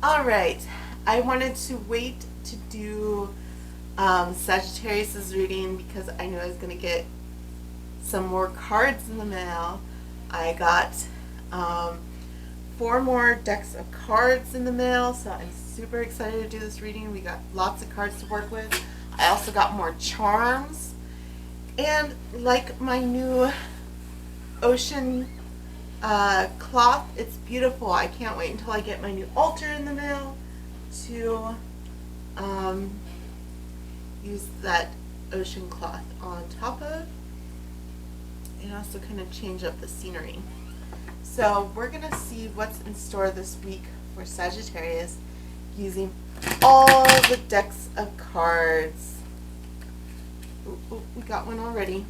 All right. I wanted to wait to do Sagittarius's reading because I knew I was going to get some more cards in the mail. I got um, four more decks of cards in the mail, so I'm super excited to do this reading. We got lots of cards to work with. I also got more charms. And like my new ocean cloth, it's beautiful. I can't wait until I get my new altar in the mail to um, use that ocean cloth on top of, and also kind of change up the scenery. So we're going to see what's in store this week for Sagittarius using all the decks of cards. Ooh, we got one already.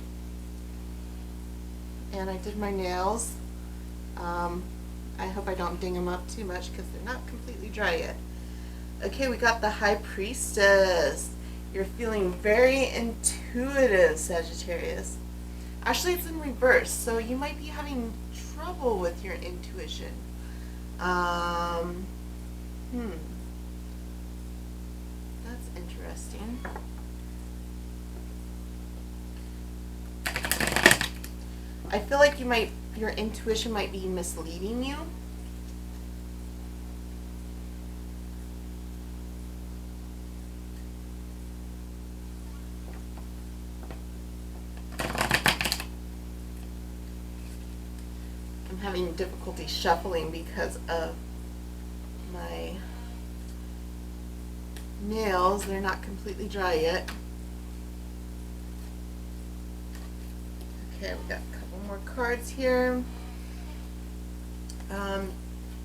And I did my nails. I hope I don't ding them up too much because they're not completely dry yet. Okay, we got the High Priestess. You're feeling very intuitive, Sagittarius. Actually, it's in reverse, so you might be having trouble with your intuition. That's interesting. I feel like your intuition might be misleading you. I'm having difficulty shuffling because of my nails. They're not completely dry yet. Okay, we got a couple more cards here.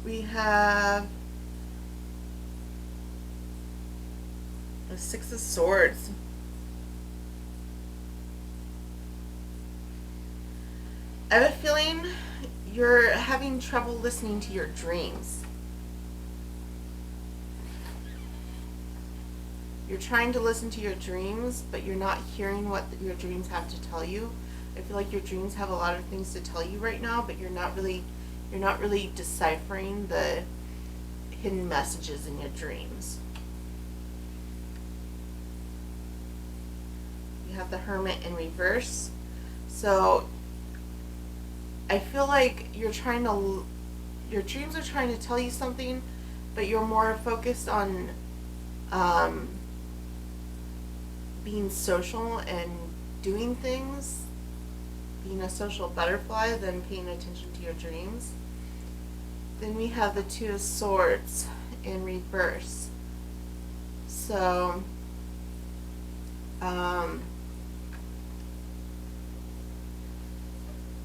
We have the Six of Swords. I have a feeling you're having trouble listening to your dreams. You're trying to listen to your dreams, but you're not hearing what your dreams have to tell you. I feel like your dreams have a lot of things to tell you right now, but you're not really deciphering the hidden messages in your dreams. You have the Hermit in reverse. So I feel like your dreams are trying to tell you something, but you're more focused on being social and doing things, being a social butterfly, than paying attention to your dreams. Then we have the Two of Swords in reverse. So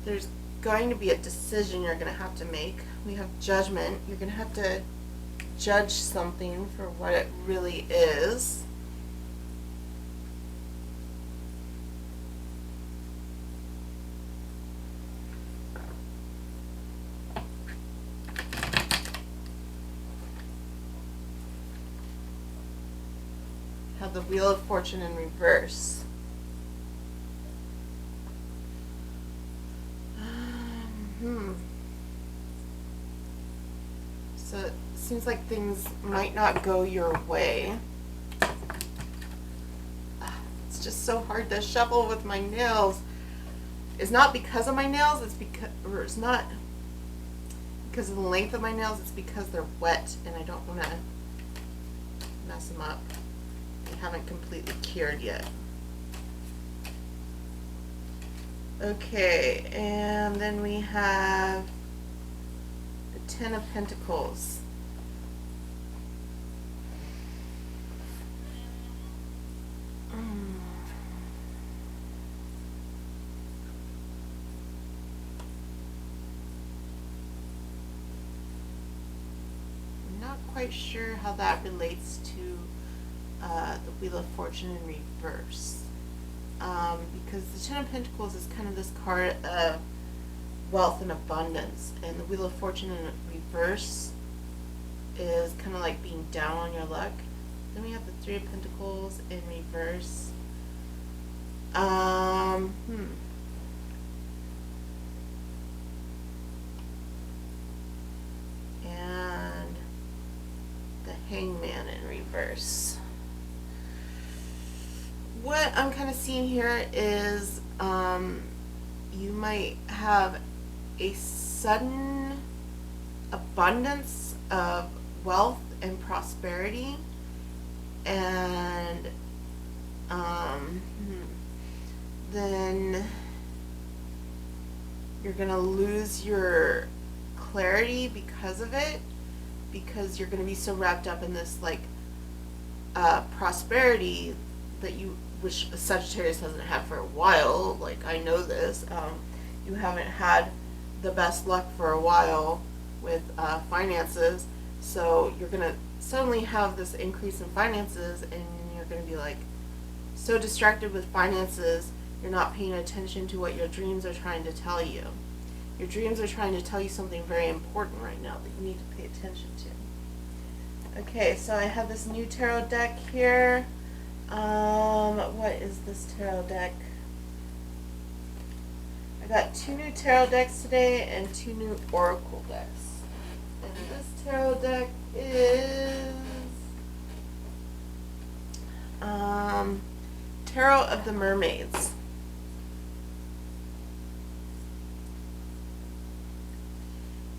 there's going to be a decision you're going to have to make. We have Judgment. You're going to have to judge something for what it really is. Have the Wheel of Fortune in reverse. So it seems like things might not go your way. It's just so hard to shuffle with my nails. It's not because of my nails, it's not because of the length of my nails, it's because they're wet and I don't want to mess them up. They haven't completely cured yet. Okay, and then we have the Ten of Pentacles. I'm not quite sure how that relates to the Wheel of Fortune in reverse. Because the Ten of Pentacles is kind of this card of wealth and abundance, and the Wheel of Fortune in reverse is kind of like being down on your luck. Then we have the Three of Pentacles in reverse. And Hangman in reverse. What I'm kind of seeing here is you might have a sudden abundance of wealth and prosperity, and then you're going to lose your clarity because of it, because you're going to be so wrapped up in this like prosperity that you, which Sagittarius hasn't had for a while. Like, I know this. You haven't had the best luck for a while with finances, so you're going to suddenly have this increase in finances, and you're going to be like so distracted with finances, you're not paying attention to what your dreams are trying to tell you. Your dreams are trying to tell you something very important right now that you need to pay attention to. Okay, so I have this new tarot deck here. What is this tarot deck? I got 2 new tarot decks today and 2 new oracle decks. And this tarot deck is Tarot of the Mermaids.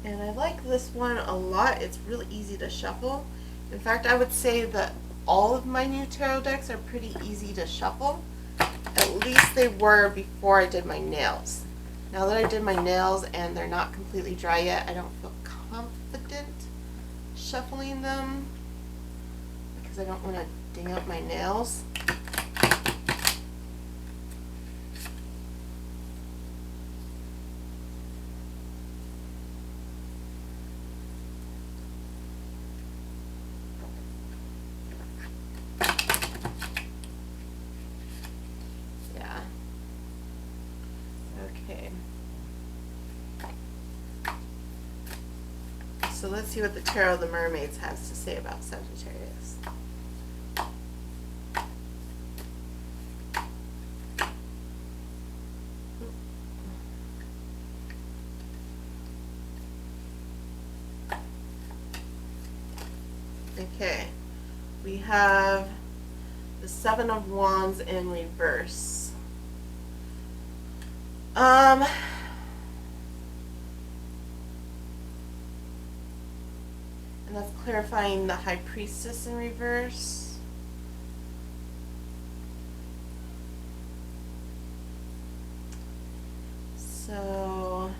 And I like this one a lot. It's really easy to shuffle. In fact, I would say that all of my new tarot decks are pretty easy to shuffle. At least they were before I did my nails. Now that I did my nails and they're not completely dry yet, I don't feel confident shuffling them because I don't want to ding up my nails. Okay. So let's see what the Tarot of the Mermaids has to say about Sagittarius. Okay. We have the 7 of Wands in reverse. And that's clarifying the High Priestess in reverse. So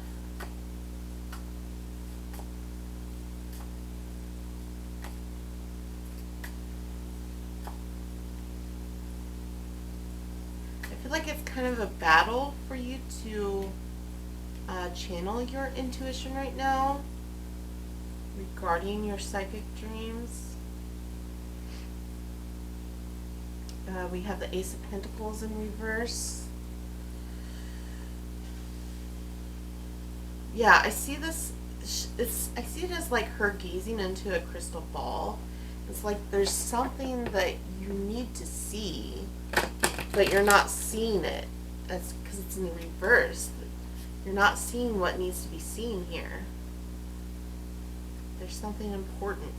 I feel like it's kind of a battle for you to channel your intuition right now regarding your psychic dreams. We have the Ace of Pentacles in reverse. Yeah, I see this. I see it as like her gazing into a crystal ball. It's like there's something that you need to see, but you're not seeing it. That's because it's in the reverse. You're not seeing what needs to be seen here. There's something important.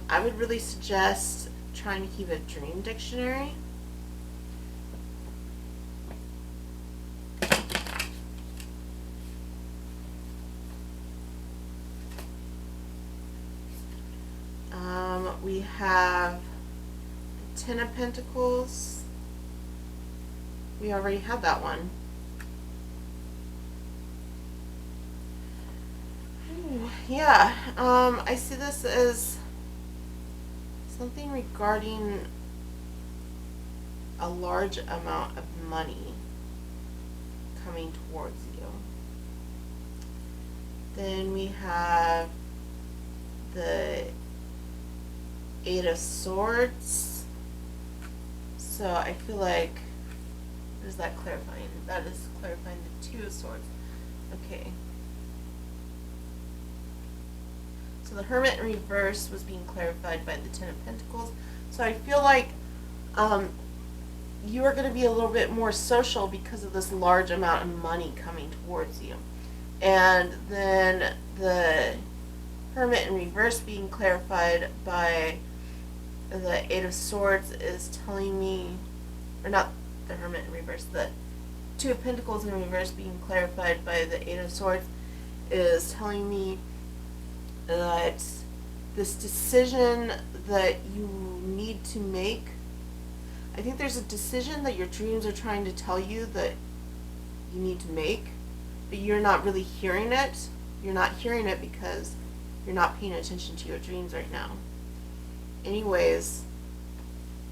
I would really suggest trying to keep a dream dictionary. We have the 10 of Pentacles. We already had that one. Ooh, yeah, I see this as something regarding a large amount of money coming towards you. Then we have the 8 of Swords. So I feel like, what is that clarifying? That is clarifying the 2 of Swords. Okay. So the Hermit in reverse was being clarified by the 10 of Pentacles. So I feel like you are going to be a little bit more social because of this large amount of money coming towards you. And then the Hermit in reverse being clarified by the Eight of Swords is telling me, or not the Hermit in reverse, the Two of Pentacles in reverse being clarified by the Eight of Swords is telling me that this decision that you need to make, I think there's a decision that your dreams are trying to tell you that you need to make, but you're not really hearing it. You're not hearing it because you're not paying attention to your dreams right now. Anyways,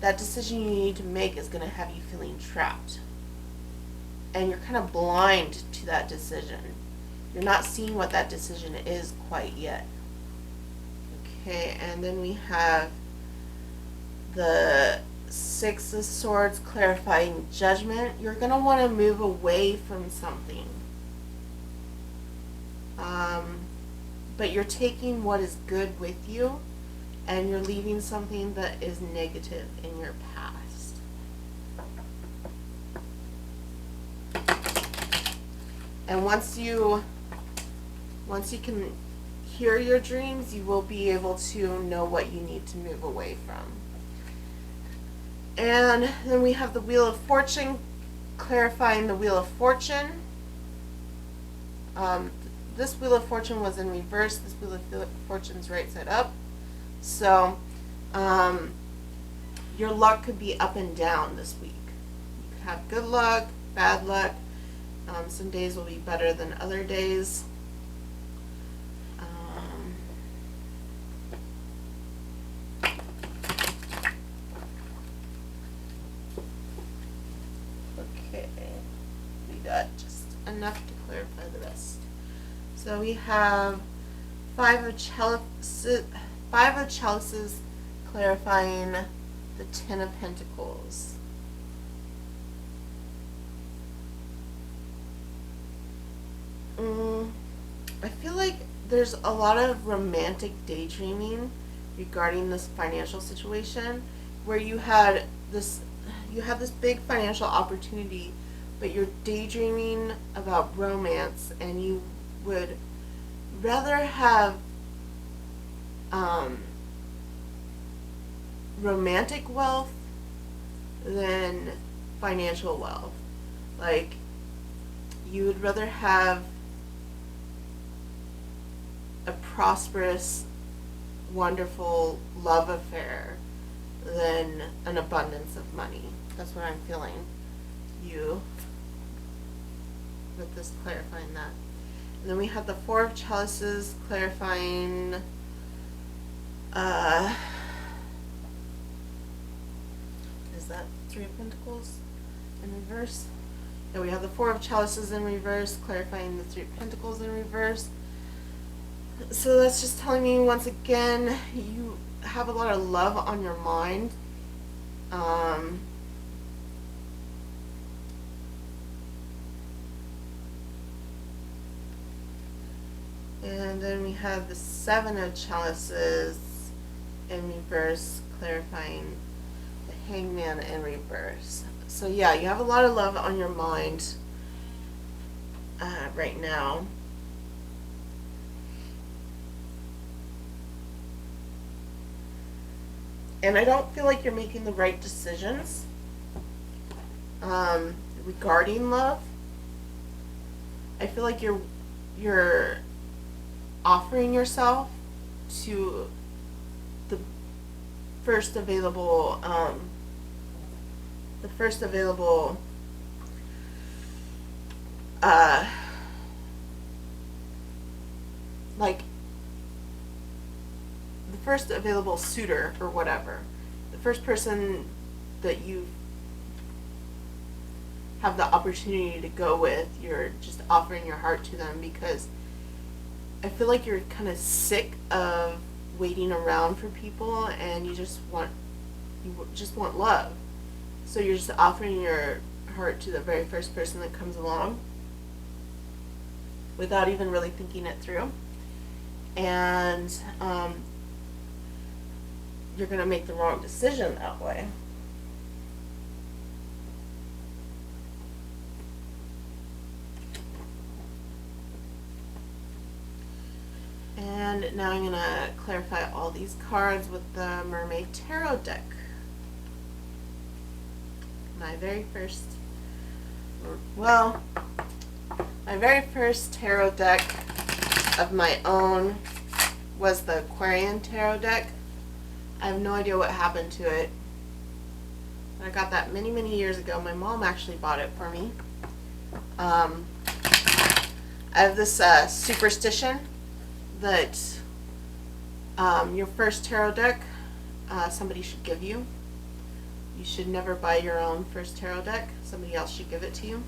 that decision you need to make is going to have you feeling trapped. And you're kind of blind to that decision. You're not seeing what that decision is quite yet. Okay, and then we have the Six of Swords clarifying Judgment. You're going to want to move away from something. But you're taking what is good with you, and you're leaving something that is negative in your past. And once you can hear your dreams, you will be able to know what you need to move away from. And then we have the Wheel of Fortune clarifying the Wheel of Fortune. This Wheel of Fortune was in reverse. This Wheel of Fortune's right side up. So your luck could be up and down this week. You could have good luck, bad luck. Some days will be better than other days. Okay, we got just enough to clarify the rest. So we have Five of Chalices clarifying the Ten of Pentacles. I feel like there's a lot of romantic daydreaming regarding this financial situation, where you had this big financial opportunity, but you're daydreaming about romance, and you would rather have romantic wealth than financial wealth. Like, you would rather have a prosperous, wonderful love affair than an abundance of money. That's what I'm feeling you with this clarifying that. And then we have the Four of Chalices clarifying is that Three of Pentacles in reverse? Yeah, we have the Four of Chalices in reverse clarifying the Three of Pentacles in reverse. So that's just telling me, once again, you have a lot of love on your mind. And then we have the Seven of Chalices in reverse clarifying the Hangman in reverse. So yeah, you have a lot of love on your mind right now. And I don't feel like you're making the right decisions regarding love. I feel like you're offering yourself to the first available like the first available suitor or whatever, the first person that you have the opportunity to go with. You're just offering your heart to them because I feel like you're kind of sick of waiting around for people, and you just want love. So you're just offering your heart to the very first person that comes along without even really thinking it through. And you're going to make the wrong decision that way. now I'm going to clarify all these cards with the Mermaid Tarot deck. My very first tarot deck of my own was the Aquarian Tarot deck. I have no idea what happened to it. I got that many, many years ago. My mom actually bought it for me. I have this superstition that your first tarot deck somebody should give you. You should never buy your own first tarot deck. Somebody else should give it to you.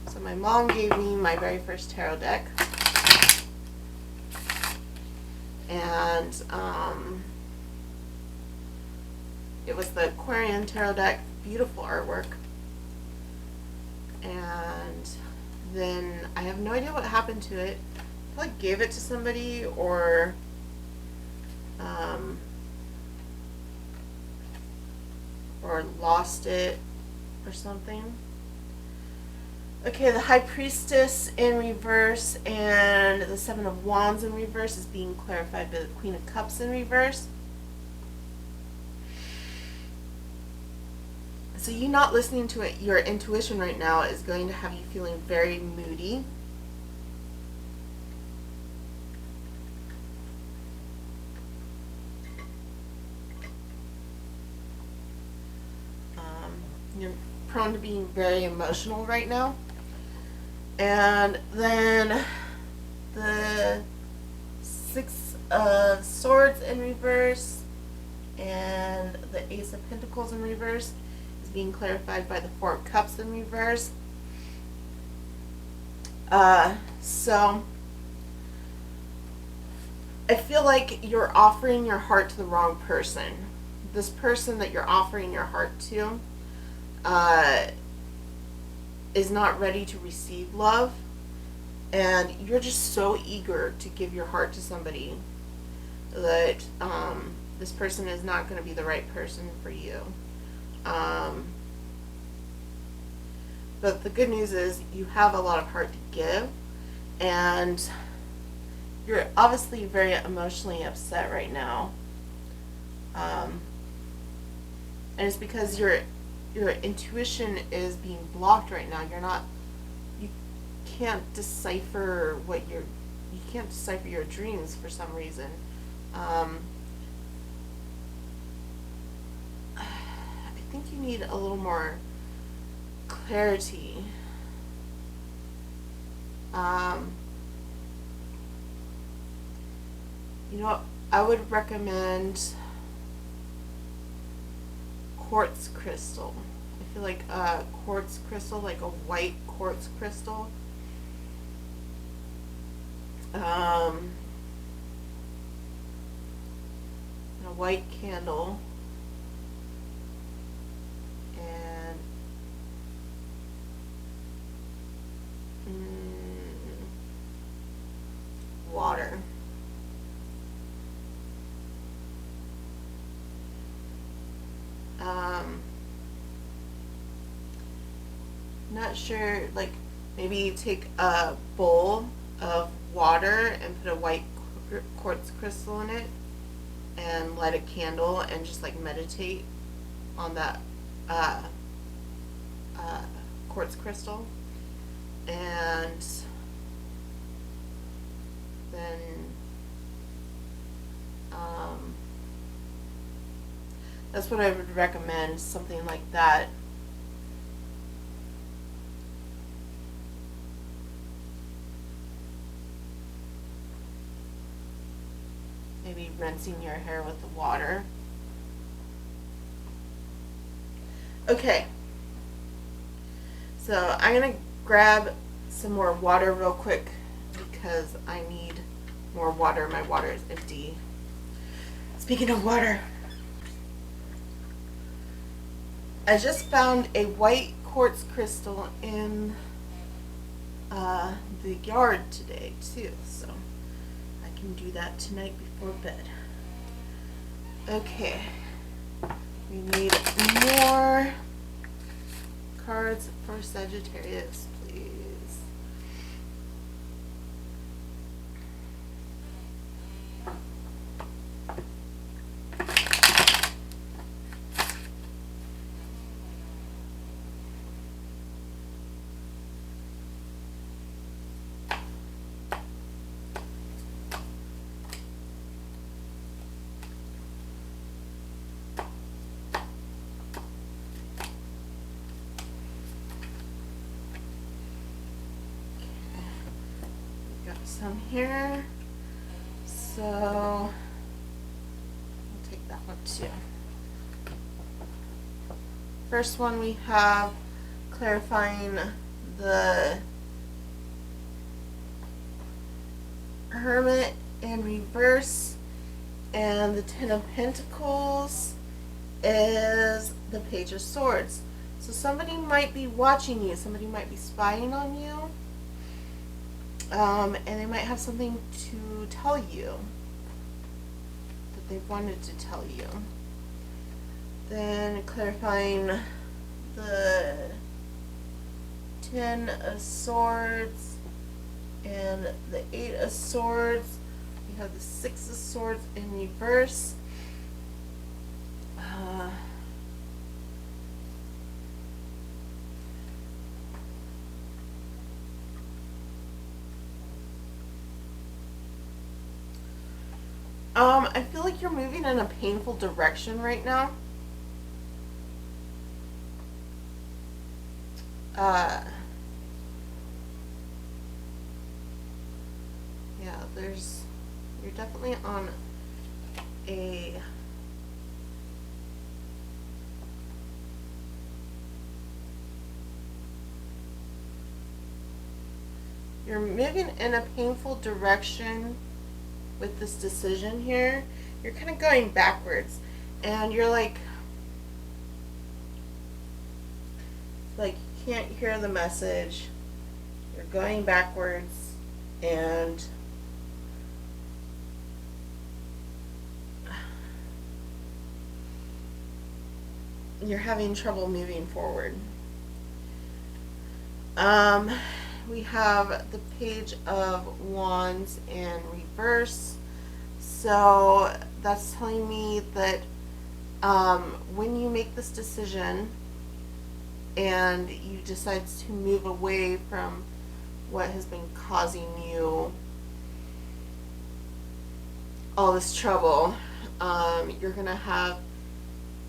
So my mom gave me my very first tarot deck. And it was the Aquarian Tarot deck, beautiful artwork. And then I have no idea what happened to it. I like gave it to somebody or lost it or something. Okay, the High Priestess in reverse and the Seven of Wands in reverse is being clarified by the Queen of Cups in reverse. So you not listening to it, your intuition right now is going to have you feeling very moody. You're prone to being very emotional right now. And then the Six of Swords in reverse and the Ace of Pentacles in reverse is being clarified by the Four of Cups in reverse. So I feel like you're offering your heart to the wrong person. This person that you're offering your heart to is not ready to receive love, and you're just so eager to give your heart to somebody that this person is not going to be the right person for you. But the good news is you have a lot of heart to give, and you're obviously very emotionally upset right now. And it's because your intuition is being blocked right now. You can't decipher you can't decipher your dreams for some reason. I think you need a little more clarity. You know what? I would recommend quartz crystal. I feel like quartz crystal, like a white quartz crystal. And a white candle. And water. Not sure, like maybe take a bowl of water and put a white quartz crystal in it and light a candle and just like meditate on that quartz crystal, and then that's what I would recommend, something like that. Maybe rinsing your hair with the water. Okay. So I'm going to grab some more water real quick because I need more water. My water is empty. Speaking of water, I just found a white quartz crystal in the yard today too, so I can do that tonight before bed. Okay, we need more cards for Sagittarius, please. some here. So I'll take that one too. First one we have clarifying the Hermit in reverse, and the Ten of Pentacles is the Page of Swords. So somebody might be watching you, somebody might be spying on you, and they might have something to tell you that they wanted to tell you. Then clarifying the Ten of Swords and the Eight of Swords. We have the Six of Swords in reverse. I feel like you're moving in a painful direction right now. Yeah, you're definitely on you're moving in a painful direction with this decision here. You're kind of going backwards, and you're like you can't hear the message. You're going backwards, and you're having trouble moving forward. We have the Page of Wands in reverse. So that's telling me that when you make this decision and you decide to move away from what has been causing you all this trouble, you're going to have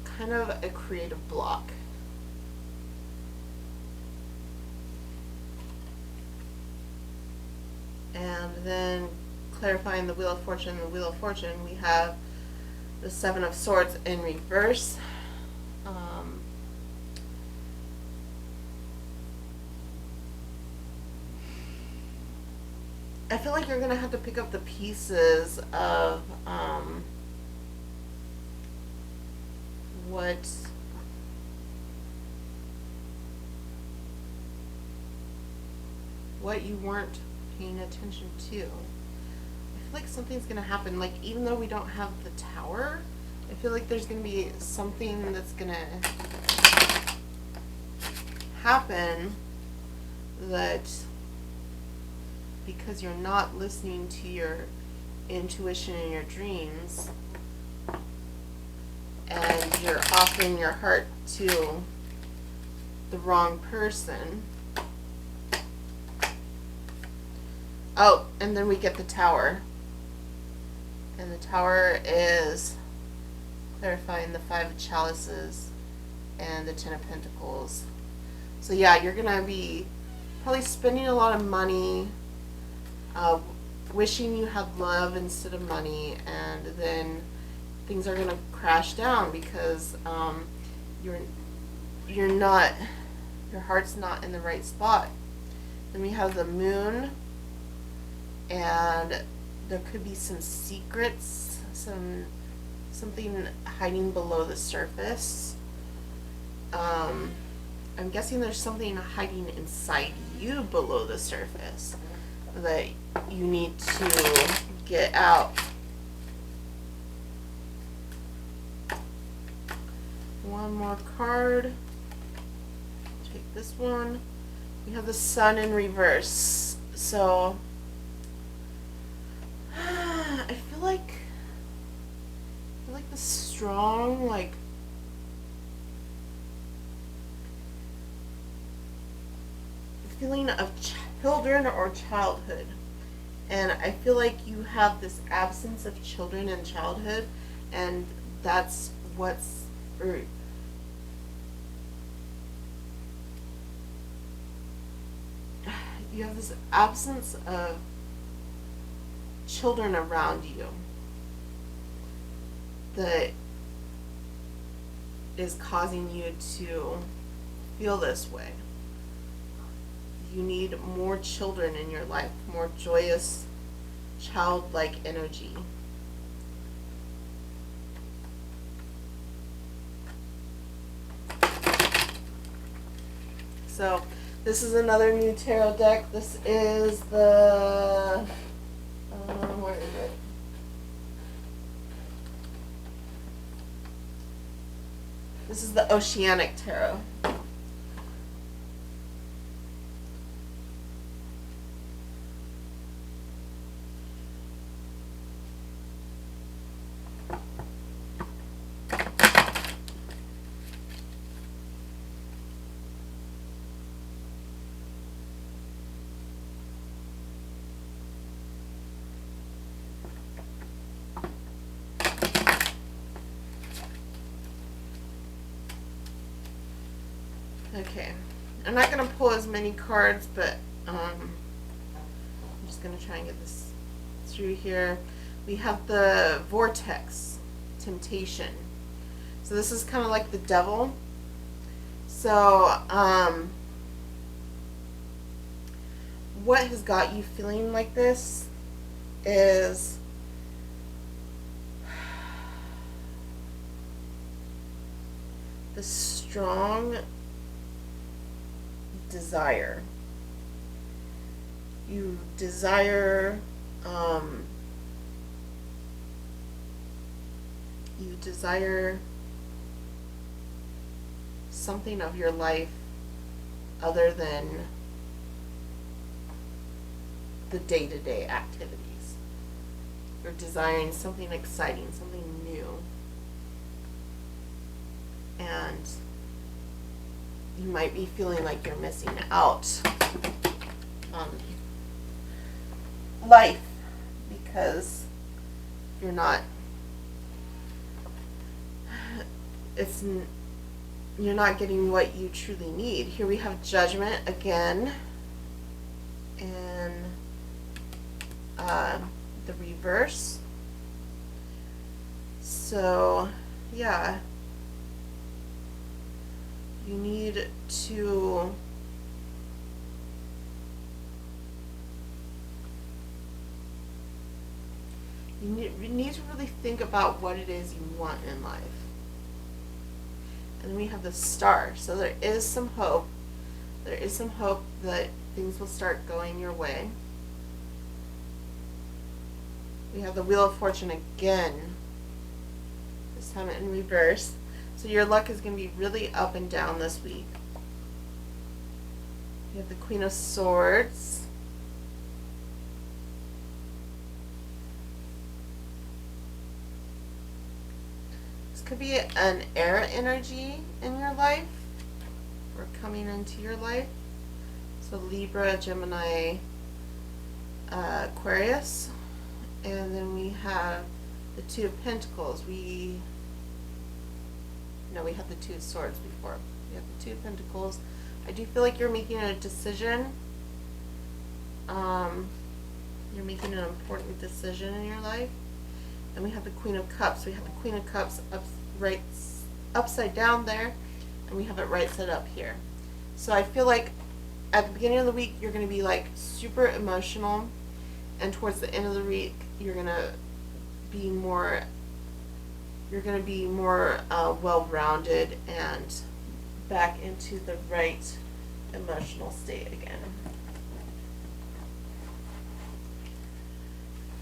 kind of a creative block. And then clarifying the Wheel of Fortune, we have the Seven of Swords in reverse. I feel like you're going to have to pick up the pieces of what you weren't paying attention to. I feel like something's going to happen. Like, even though we don't have the Tower, I feel like there's going to be something that's going to happen that, because you're not listening to your intuition and your dreams, and you're offering your heart to the wrong person. Oh, and then we get the Tower. And the Tower is clarifying the Five of Chalices and the Ten of Pentacles. So yeah, you're going to be probably spending a lot of money, wishing you had love instead of money, and then things are going to crash down because you're not, your heart's not in the right spot. Then we have the Moon, and there could be some secrets, something hiding below the surface. I'm guessing there's something hiding inside you below the surface that you need to get out. One more card. Take this one. We have the Sun in reverse. So I feel like the strong, feeling of children or childhood, and I feel like you have this absence of children and childhood, and that's what's you have this absence of children around you that is causing you to feel this way. You need more children in your life, more joyous, childlike energy. So this is another new tarot deck. This is the, where is it? This is the Oceanic Tarot. Okay, I'm not going to pull as many cards, but I'm just going to try and get this through here. We have the Vortex, Temptation. So this is kind of like the devil. So what has got you feeling like this is the strong desire. You desire something of your life other than the day-to-day activities. You're desiring something exciting, something new. And you might be feeling like you're missing out on life because you're not getting what you truly need. Here we have Judgment again, and the reverse. So yeah, you need to really think about what it is you want in life. And then we have the Star. So there is some hope. There is some hope that things will start going your way. We have the Wheel of Fortune again, this time in reverse. So your luck is going to be really up and down this week. We have the Queen of Swords. This could be an air energy in your life or coming into your life. So Libra, Gemini, Aquarius. And then we have the Two of Pentacles. We had the Two of Swords before. We have the Two of Pentacles. I do feel like you're making a decision. You're making an important decision in your life. And we have the Queen of Cups. We have the Queen of Cups upside down there, and we have it right side up here. So I feel like at the beginning of the week you're going to be like super emotional, and towards the end of the week you're going to be more well-rounded and back into the right emotional state again.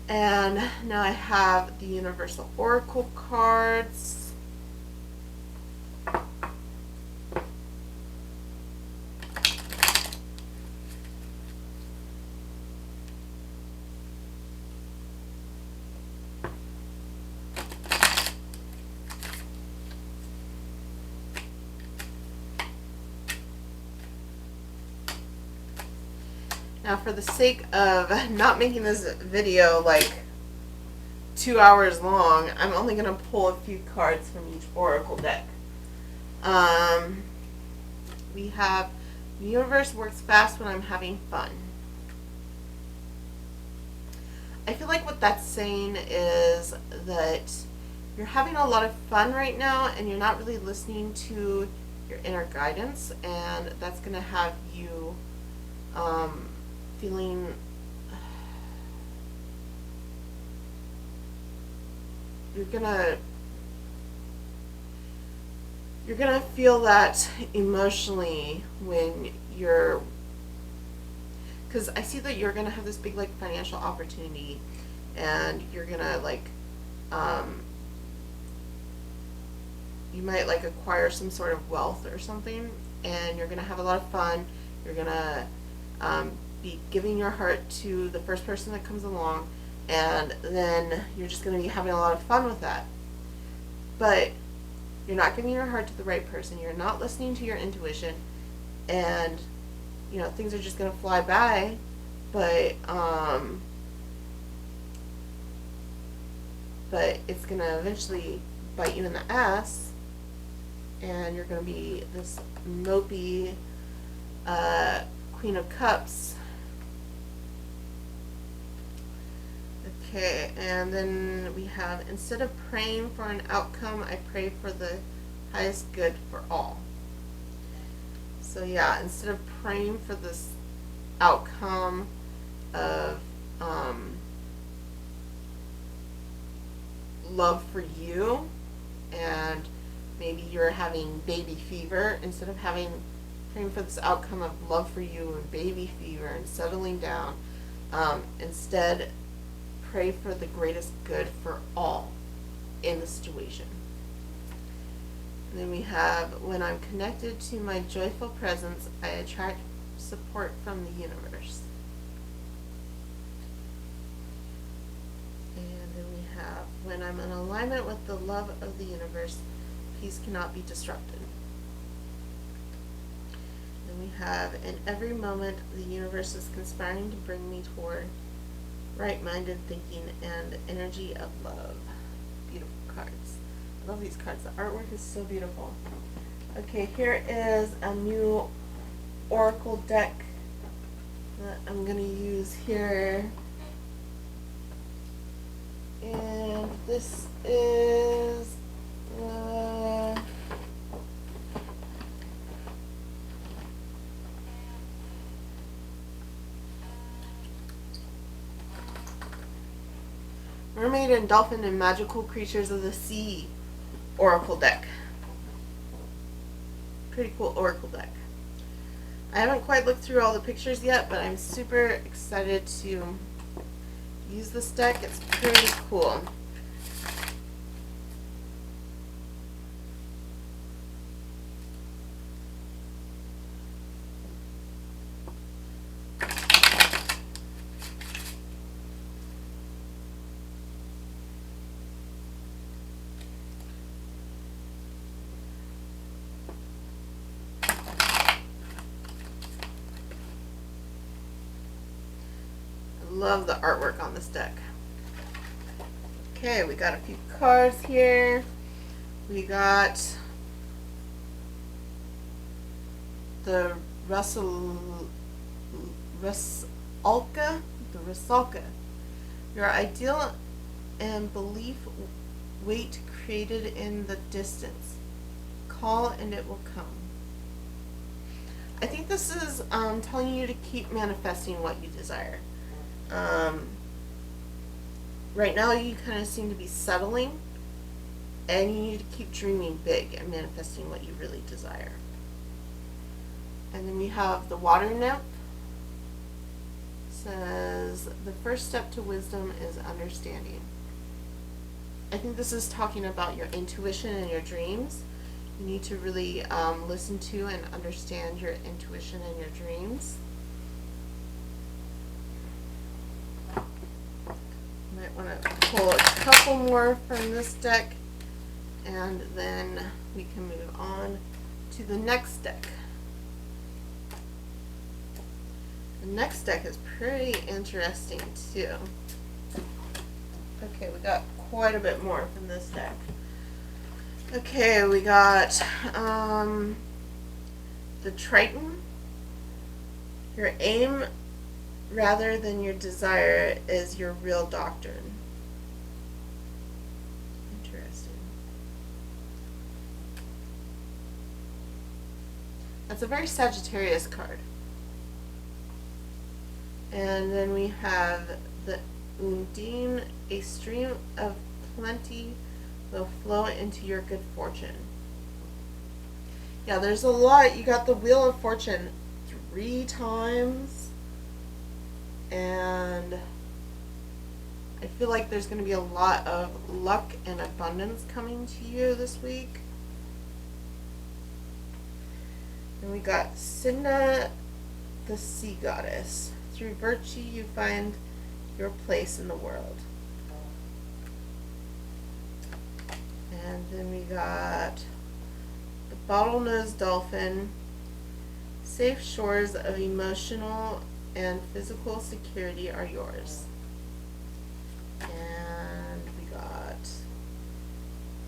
And now I have the Universal Oracle cards. Now, for the sake of not making this video like 2 hours long, I'm only going to pull a few cards from each oracle deck. We have, the universe works fast when I'm having fun. I feel like what that's saying is that you're having a lot of fun right now and you're not really listening to your inner guidance, and that's going to have you feeling you're gonna feel that emotionally when you're, because I see that you're gonna have this big like financial opportunity, and you're gonna like you might like acquire some sort of wealth or something, and you're gonna have a lot of fun. You're gonna be giving your heart to the first person that comes along, and then you're just gonna be having a lot of fun with that. But you're not giving your heart to the right person. You're not listening to your intuition, and things are just gonna fly by. But it's gonna eventually bite you in the ass, and you're gonna be this mopey Queen of Cups. Okay, and then we have, instead of praying for an outcome, I pray for the highest good for all. So yeah, instead of praying for this outcome of love for you, and maybe you're having baby fever, instead of praying for this outcome of love for you and baby fever and settling down, instead pray for the greatest good for all in the situation. And then we have, when I'm connected to my joyful presence, I attract support from the universe. And then we have, when I'm in alignment with the love of the universe, peace cannot be disrupted. Then we have, in every moment, the universe is conspiring to bring me toward right-minded thinking and energy of love. Beautiful cards. I love these cards. The artwork is so beautiful. Okay, here is a new oracle deck that I'm going to use here. And this is Mermaid and Dolphin and Magical Creatures of the Sea oracle deck. Pretty cool oracle deck. I haven't quite looked through all the pictures yet, but I'm super excited to use this deck. It's pretty cool. Love the artwork on this deck. Okay, we got a few cards here. We got the Rusalka. Your ideal and belief wait created in the distance. Call and it will come. I think this is telling you to keep manifesting what you desire. Right now you kind of seem to be settling, and you need to keep dreaming big and manifesting what you really desire. And then we have the water nymph. Says, the first step to wisdom is understanding. I think this is talking about your intuition and your dreams. You need to really listen to and understand your intuition and your dreams. Might want to pull a couple more from this deck, and then we can move on to the next deck. The next deck is pretty interesting too. Okay, we got quite a bit more from this deck. Okay, we got the Triton. Your aim rather than your desire is your real doctrine. Interesting. That's a very Sagittarius card. And then we have the Undine, a stream of plenty will flow into your good fortune. Yeah, there's a lot. You got the Wheel of Fortune 3 times. And I feel like there's going to be a lot of luck and abundance coming to you this week. And we got Sidna, the sea goddess. Through virtue you find your place in the world. And then we got the bottlenose dolphin. Safe shores of emotional and physical security are yours. And we got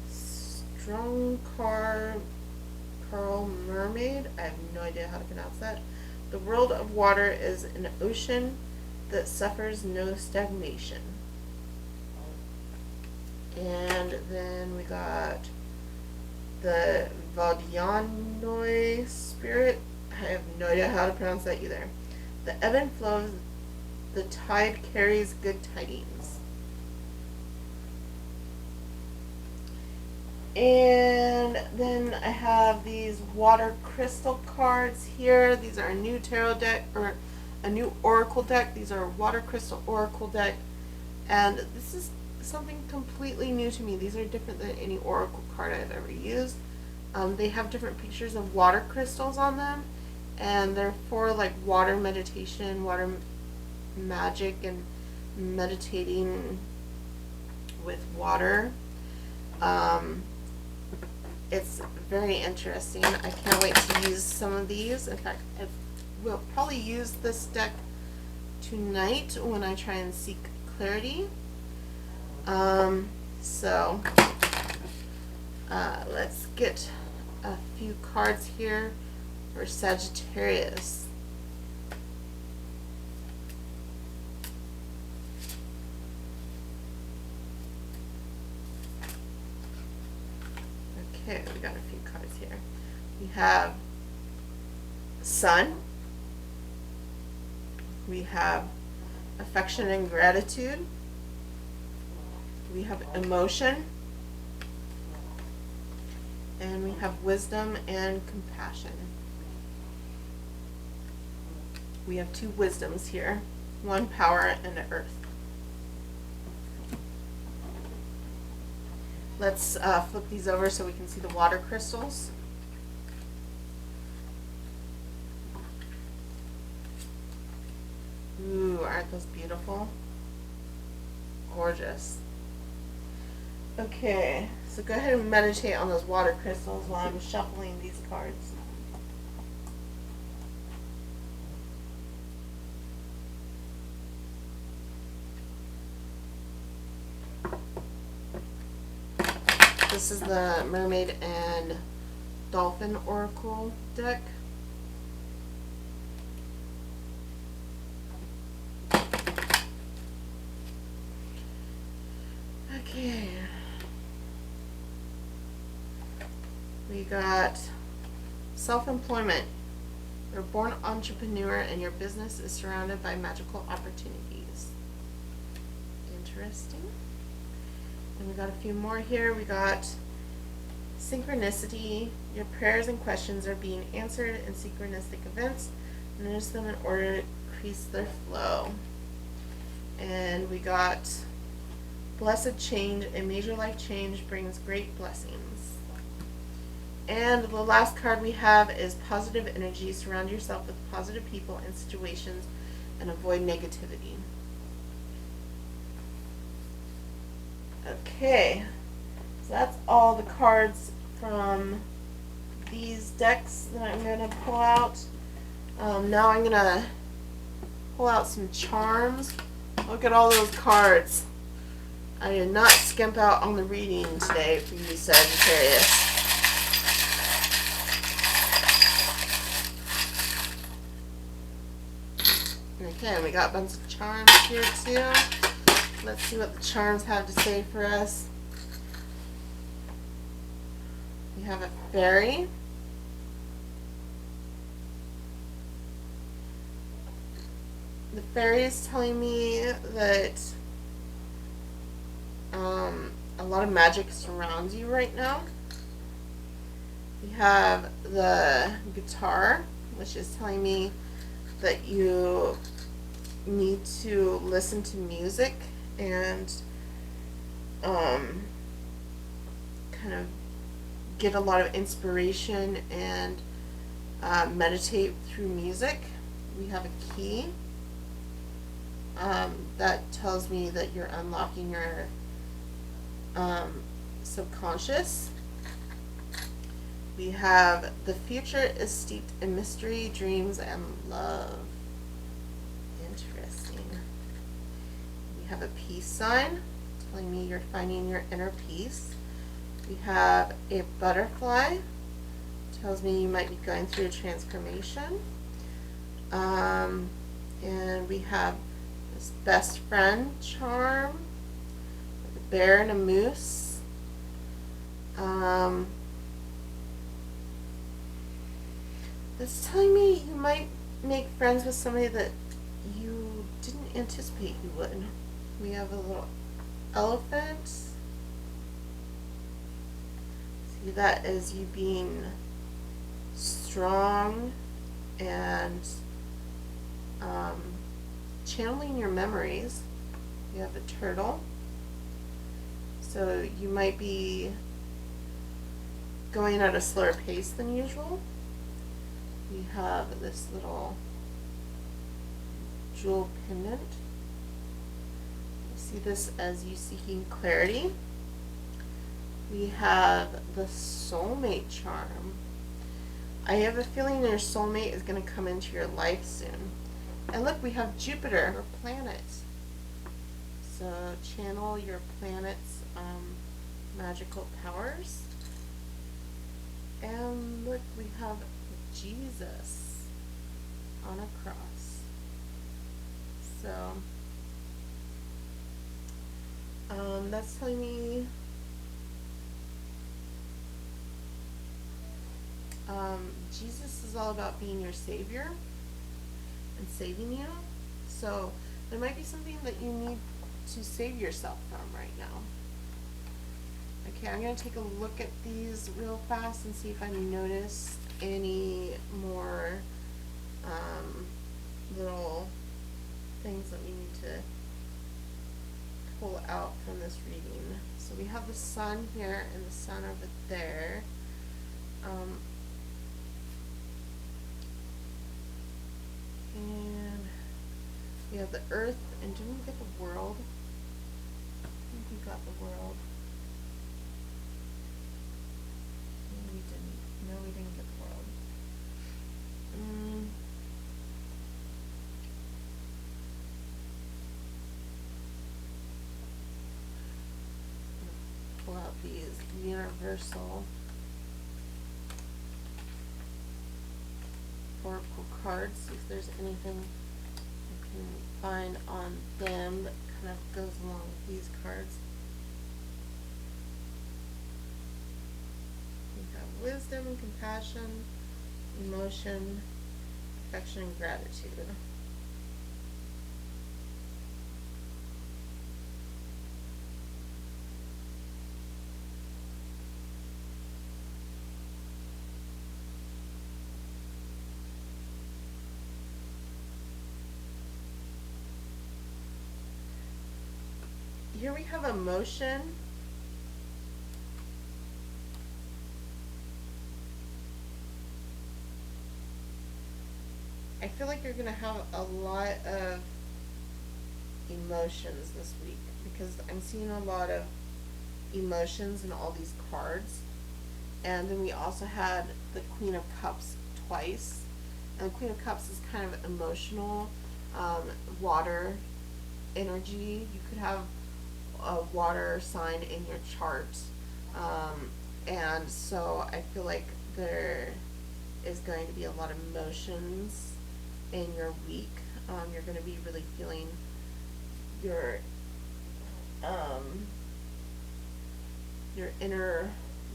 Strong Carl Mermaid. I have no idea how to pronounce that. The world of water is an ocean that suffers no stagnation. And then we got the Valdyanoi spirit. I have no idea how to pronounce that either. The ebb and flows, the tide carries good tidings. And then I have these water crystal cards here. These are a new tarot deck, or a new oracle deck. These are water crystal oracle deck. And this is something completely new to me. These are different than any oracle card I've ever used. They have different pictures of water crystals on them. And they're for like water meditation, water magic, and meditating with water. It's very interesting. I can't wait to use some of these. In fact, I will probably use this deck tonight when I try and seek clarity. Let's get a few cards here for Sagittarius. Okay, we got a few cards here. We have Sun. We have affection and gratitude. We have emotion. And we have wisdom and compassion. We have two wisdoms here. One power and earth. Let's flip these over so we can see the water crystals. Ooh, aren't those beautiful? Gorgeous. Okay, so go ahead and meditate on those water crystals while I'm shuffling these cards. This is the Mermaid and Dolphin Oracle deck. Okay. We got self-employment. You're a born entrepreneur and your business is surrounded by magical opportunities. Interesting. And we got a few more here. We got synchronicity. Your prayers and questions are being answered in synchronistic events. Notice them in order to increase their flow. And we got blessed change. A major life change brings great blessings. And the last card we have is positive energy. Surround yourself with positive people and situations and avoid negativity. Okay, so that's all the cards from these decks that I'm going to pull out. Now I'm going to pull out some charms. Look at all those cards. I did not skimp out on the reading today for you, Sagittarius. Okay, and we got a bunch of charms here too. Let's see what the charms have to say for us. We have a fairy. The fairy is telling me that a lot of magic surrounds you right now. We have the guitar, which is telling me that you need to listen to music and kind of get a lot of inspiration and meditate through music. We have a key that tells me that you're unlocking your subconscious. We have the future is steeped in mystery, dreams, and love. Interesting. We have a peace sign telling me you're finding your inner peace. We have a butterfly, tells me you might be going through a transformation. And we have this best friend charm, with a bear and a moose. It's telling me you might make friends with somebody that you didn't anticipate you would. We have a little elephant. See that as you being strong and channeling your memories. We have a turtle. So you might be going at a slower pace than usual. We have this little jewel pendant. I see this as you seeking clarity. We have the soulmate charm. I have a feeling your soulmate is going to come into your life soon. And look, we have Jupiter, or planet. So channel your planet's magical powers. And look, we have Jesus on a cross. So that's telling me Jesus is all about being your savior and saving you. So there might be something that you need to save yourself from right now. Okay, I'm going to take a look at these real fast and see if I notice any more little things that we need to pull out from this reading. So we have the sun here and the sun over there. And we have the earth, and didn't we get the world? I think we got the world. No, we didn't. No, we didn't get the world. Pull out these universal oracle cards, see if there's anything I can find on them that kind of goes along with these cards. We have wisdom, compassion, emotion, affection, and gratitude. Here we have emotion. I feel like you're going to have a lot of emotions this week because I'm seeing a lot of emotions in all these cards. And then we also had the Queen of Cups twice. And the Queen of Cups is kind of emotional, water energy. You could have a water sign in your chart. And so I feel like there is going to be a lot of emotions in your week. You're going to be really feeling your um, your inner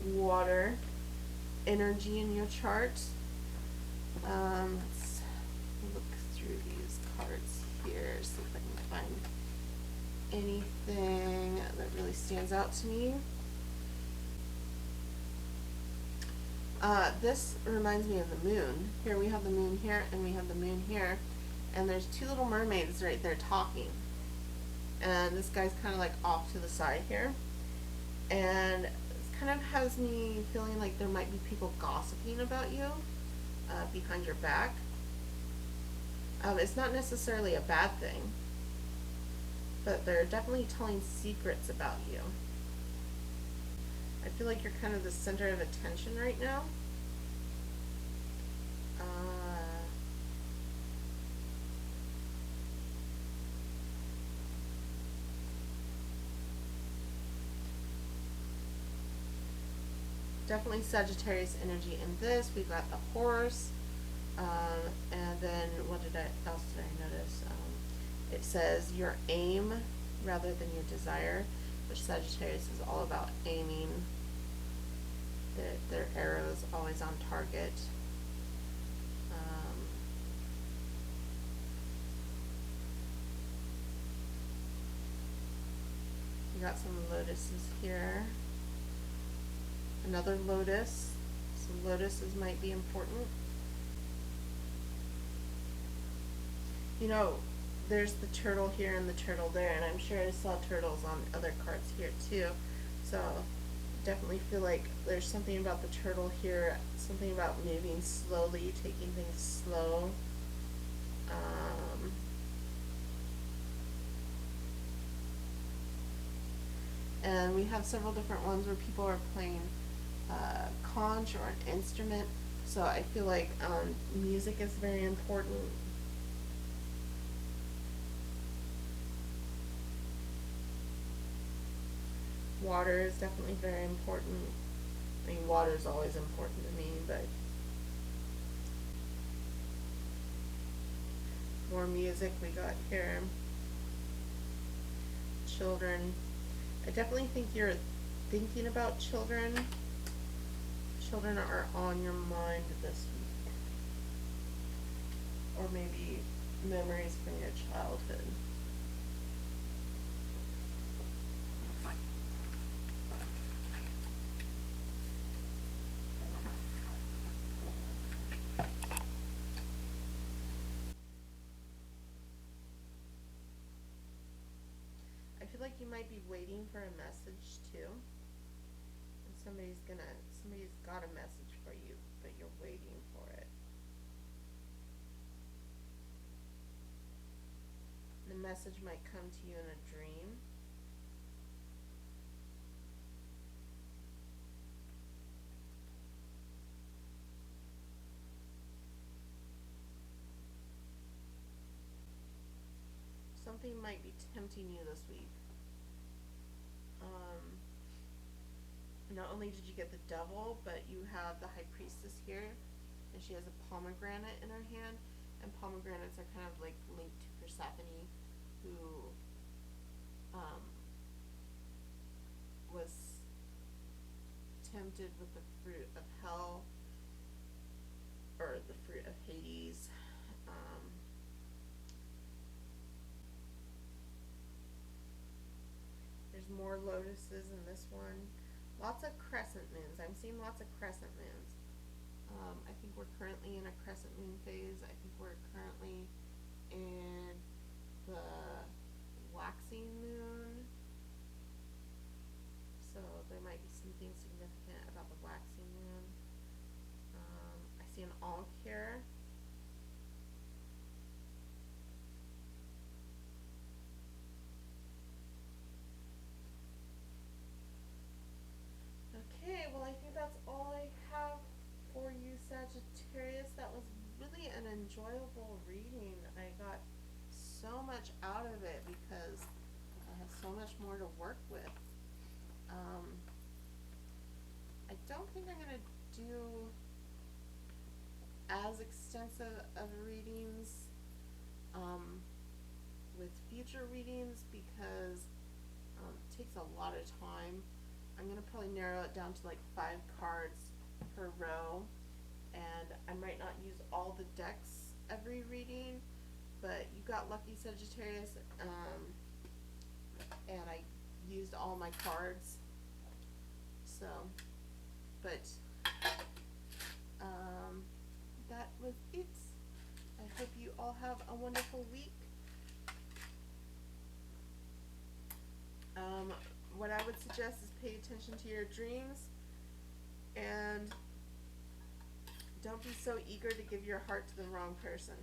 water energy in your chart. Let's look through these cards here, see if I can find anything that really stands out to me. This reminds me of the moon. Here we have the moon here, and we have the moon here, and there's two little mermaids right there talking. And this guy's kind of like off to the side here. And it kind of has me feeling like there might be people gossiping about you behind your back. It's not necessarily a bad thing, but they're definitely telling secrets about you. I feel like you're kind of the center of attention right now. Definitely Sagittarius energy in this. We've got the horse. And then what else did I notice? It says your aim rather than your desire, which Sagittarius is all about aiming. Their arrows always on target. We got some lotuses here. Another lotus. Some lotuses might be important. You know, there's the turtle here and the turtle there, and I'm sure I saw turtles on other cards here too. So definitely feel like there's something about the turtle here, something about moving slowly, taking things slow. And we have several different ones where people are playing conch or an instrument. So I feel like music is very important. Water is definitely very important. I mean, water is always important to me, but more music we got here. Children. I definitely think you're thinking about children. Children are on your mind this week. Or maybe memories from your childhood. I feel like you might be waiting for a message too. And somebody's got a message for you, but you're waiting for it. The message might come to you in a dream. Something might be tempting you this week. Not only did you get the devil, but you have the high priestess here, and she has a pomegranate in her hand, and pomegranates are kind of like linked to Persephone, who was tempted with the fruit of hell, or the fruit of Hades. There's more lotuses in this one. Lots of crescent moons. I'm seeing lots of crescent moons. I think we're currently in a crescent moon phase. I think we're currently in the waxing moon. So there might be something significant about the waxing moon. I see an ankh here. Okay, well I think that's all I have for you, Sagittarius. That was really an enjoyable reading. I got so much out of it because I have so much more to work with. I don't think I'm going to do as extensive of readings future readings because it takes a lot of time. I'm going to probably narrow it down to like 5 cards per row, and I might not use all the decks every reading, but you got lucky, Sagittarius, and I used all my cards. So, but that was it. I hope you all have a wonderful week. What I would suggest is pay attention to your dreams and don't be so eager to give your heart to the wrong person.